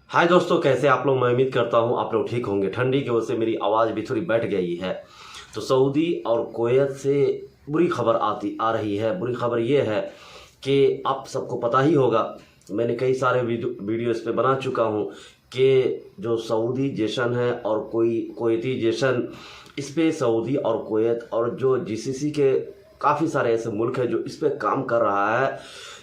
हाय दोस्तों, कैसे आप लोग। मैं उम्मीद करता हूँ आप लोग ठीक होंगे। ठंडी की वजह से मेरी आवाज़ भी थोड़ी बैठ गई है। तो सऊदी और कुवैत से बुरी खबर आ रही है। बुरी खबर ये है कि आप सबको पता ही होगा, मैंने कई सारे वीडियो इस पे बना चुका हूँ कि जो सऊदी जशन है और कोई कुवैती जशन, इस पे सऊदी और कुवैत और जो जीसीसी के काफ़ी सारे ऐसे मुल्क हैं जो इस पे काम कर रहा है।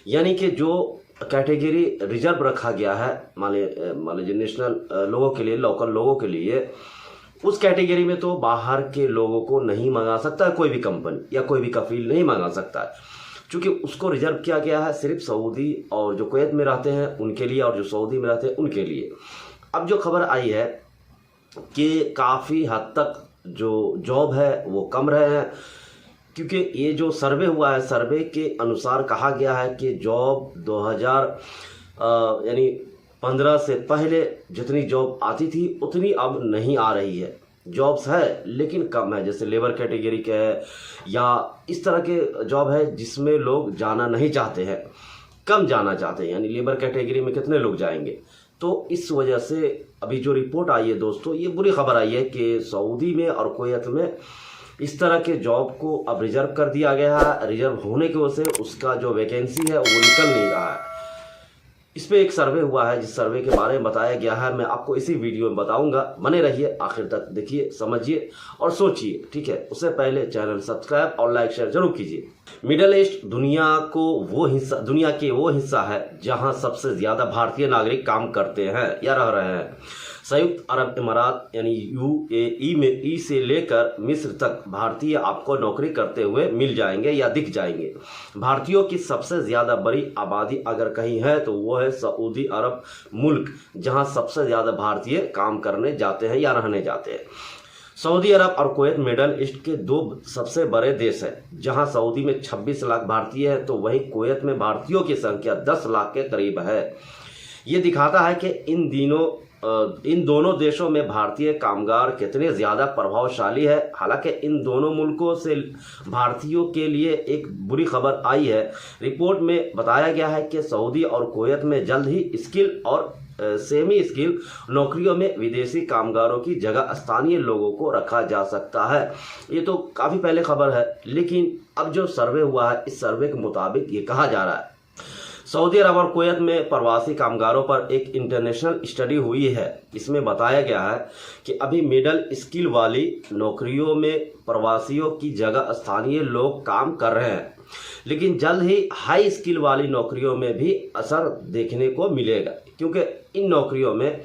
यानी कि जो कैटेगरी रिजर्व रखा गया है मान लीजिए नेशनल लोगों के लिए, लोकल लोगों के लिए, उस कैटेगरी में तो बाहर के लोगों को नहीं मंगा सकता है कोई भी कंपनी या कोई भी कफील नहीं मंगा सकता है, क्योंकि उसको रिजर्व किया गया है सिर्फ सऊदी और जो कुवैत में रहते हैं उनके लिए और जो सऊदी में रहते हैं उनके लिए। अब जो खबर आई है कि काफ़ी हद तक जो जॉब है वो कम रहे हैं, क्योंकि ये जो सर्वे हुआ है, सर्वे के अनुसार कहा गया है कि जॉब 2000 यानी 15 से पहले जितनी जॉब आती थी उतनी अब नहीं आ रही है। जॉब्स है लेकिन कम है, जैसे लेबर कैटेगरी के है या इस तरह के जॉब है जिसमें लोग जाना नहीं चाहते हैं, कम जाना चाहते हैं। यानी लेबर कैटेगरी में कितने लोग जाएंगे। तो इस वजह से अभी जो रिपोर्ट आई है दोस्तों, ये बुरी खबर आई है कि सऊदी में और कुवैत में इस तरह के जॉब को अब रिजर्व कर दिया गया है। रिजर्व होने की वजह से उसका जो वैकेंसी है वो निकल नहीं रहा है। इस पे एक सर्वे हुआ है, जिस सर्वे के बारे में बताया गया है, मैं आपको इसी वीडियो में बताऊंगा। बने रहिए, आखिर तक देखिए, समझिए और सोचिए, ठीक है। उससे पहले चैनल सब्सक्राइब और लाइक शेयर जरूर कीजिए। मिडल ईस्ट दुनिया के वो हिस्सा है जहां सबसे ज्यादा भारतीय नागरिक काम करते हैं या रह रहे हैं। संयुक्त अरब इमारात यानी यूएई में ई से लेकर मिस्र तक भारतीय आपको नौकरी करते हुए मिल जाएंगे या दिख जाएंगे। भारतीयों की सबसे ज्यादा बड़ी आबादी अगर कहीं है तो वो है सऊदी अरब मुल्क, जहां सबसे ज्यादा भारतीय काम करने जाते हैं या रहने जाते हैं। सऊदी अरब और कुवैत मिडल ईस्ट के दो सबसे बड़े देश हैं। जहां सऊदी में 26 लाख भारतीय हैं तो वहीं कुवैत में भारतीयों की संख्या 10 लाख के करीब है। ये दिखाता है कि इन दोनों देशों में भारतीय कामगार कितने ज़्यादा प्रभावशाली है। हालांकि इन दोनों मुल्कों से भारतीयों के लिए एक बुरी खबर आई है। रिपोर्ट में बताया गया है कि सऊदी और कुवैत में जल्द ही स्किल और सेमी स्किल नौकरियों में विदेशी कामगारों की जगह स्थानीय लोगों को रखा जा सकता है। ये तो काफ़ी पहले खबर है, लेकिन अब जो सर्वे हुआ है, इस सर्वे के मुताबिक ये कहा जा रहा है। सऊदी अरब और कुवैत में प्रवासी कामगारों पर एक इंटरनेशनल स्टडी हुई है। इसमें बताया गया है कि अभी मिडल स्किल वाली नौकरियों में प्रवासियों की जगह स्थानीय लोग काम कर रहे हैं, लेकिन जल्द ही हाई स्किल वाली नौकरियों में भी असर देखने को मिलेगा, क्योंकि इन नौकरियों में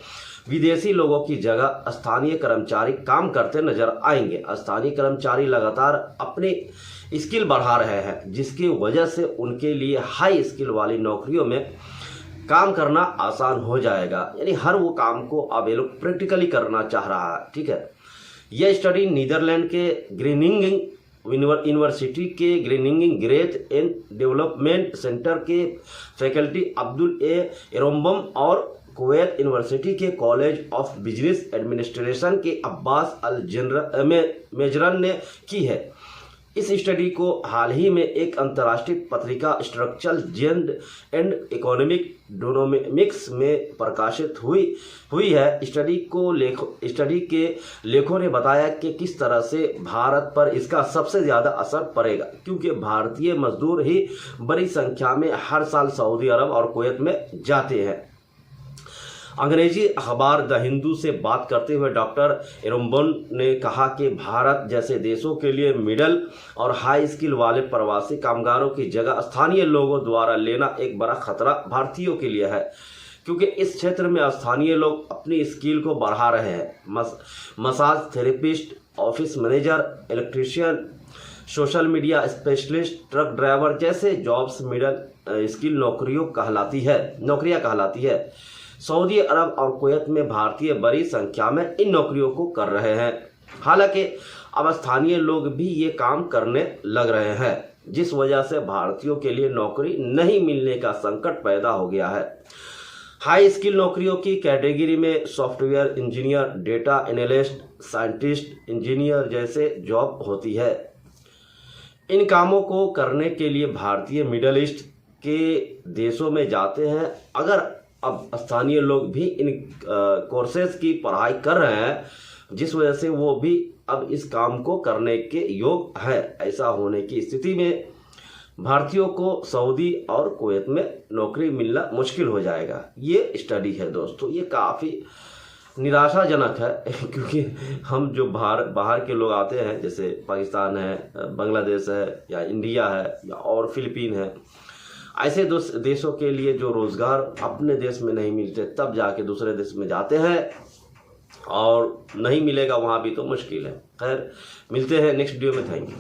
विदेशी लोगों की जगह स्थानीय कर्मचारी काम करते नजर आएंगे। स्थानीय कर्मचारी लगातार अपनी स्किल बढ़ा रहे हैं, जिसकी वजह से उनके लिए हाई स्किल वाली नौकरियों में काम करना आसान हो जाएगा। यानी हर वो काम को अब ये लोग प्रैक्टिकली करना चाह रहा है, ठीक है। यह स्टडी नीदरलैंड के ग्रेनिंगन यूनिवर्सिटी के ग्रेनिंगन ग्रेथ एंड डेवलपमेंट सेंटर के फैकल्टी अब्दुल एरोम्बम और कुवैत यूनिवर्सिटी के कॉलेज ऑफ बिजनेस एडमिनिस्ट्रेशन के अब्बास अल मेजरन ने की है। इस स्टडी को हाल ही में एक अंतर्राष्ट्रीय पत्रिका स्ट्रक्चरल एंड इकोनॉमिक डोनोमिक्स में प्रकाशित हुई है। स्टडी के लेखों ने बताया कि किस तरह से भारत पर इसका सबसे ज़्यादा असर पड़ेगा, क्योंकि भारतीय मजदूर ही बड़ी संख्या में हर साल सऊदी अरब और कुवैत में जाते हैं। अंग्रेजी अखबार द हिंदू से बात करते हुए डॉक्टर एरोम्बन ने कहा कि भारत जैसे देशों के लिए मिडल और हाई स्किल वाले प्रवासी कामगारों की जगह स्थानीय लोगों द्वारा लेना एक बड़ा खतरा भारतीयों के लिए है, क्योंकि इस क्षेत्र में स्थानीय लोग अपनी स्किल को बढ़ा रहे हैं। Massage therapist, office manager, electrician, social media specialist, truck driver जैसे जॉब्स मिडल स्किल नौकरियां कहलाती है। सऊदी अरब और कुवैत में भारतीय बड़ी संख्या में इन नौकरियों को कर रहे हैं। हालांकि अब स्थानीय लोग भी ये काम करने लग रहे हैं, जिस वजह से भारतीयों के लिए नौकरी नहीं मिलने का संकट पैदा हो गया है। हाई स्किल नौकरियों की कैटेगरी में software engineer, data analyst, scientist, engineer जैसे जॉब होती है। इन कामों को करने के लिए भारतीय मिडल ईस्ट के देशों में जाते हैं। अगर अब स्थानीय लोग भी इन कोर्सेज की पढ़ाई कर रहे हैं, जिस वजह से वो भी अब इस काम को करने के योग है। ऐसा होने की स्थिति में भारतीयों को सऊदी और कुवैत में नौकरी मिलना मुश्किल हो जाएगा। ये स्टडी है दोस्तों, ये काफ़ी निराशाजनक है, क्योंकि हम जो बाहर के लोग आते हैं, जैसे पाकिस्तान है, बांग्लादेश है, या इंडिया है, या और फिलीपीन है, ऐसे देशों के लिए जो रोज़गार अपने देश में नहीं मिलते, तब जाके दूसरे देश में जाते हैं, और नहीं मिलेगा वहाँ भी तो मुश्किल है। खैर, मिलते हैं नेक्स्ट वीडियो में। Thank you.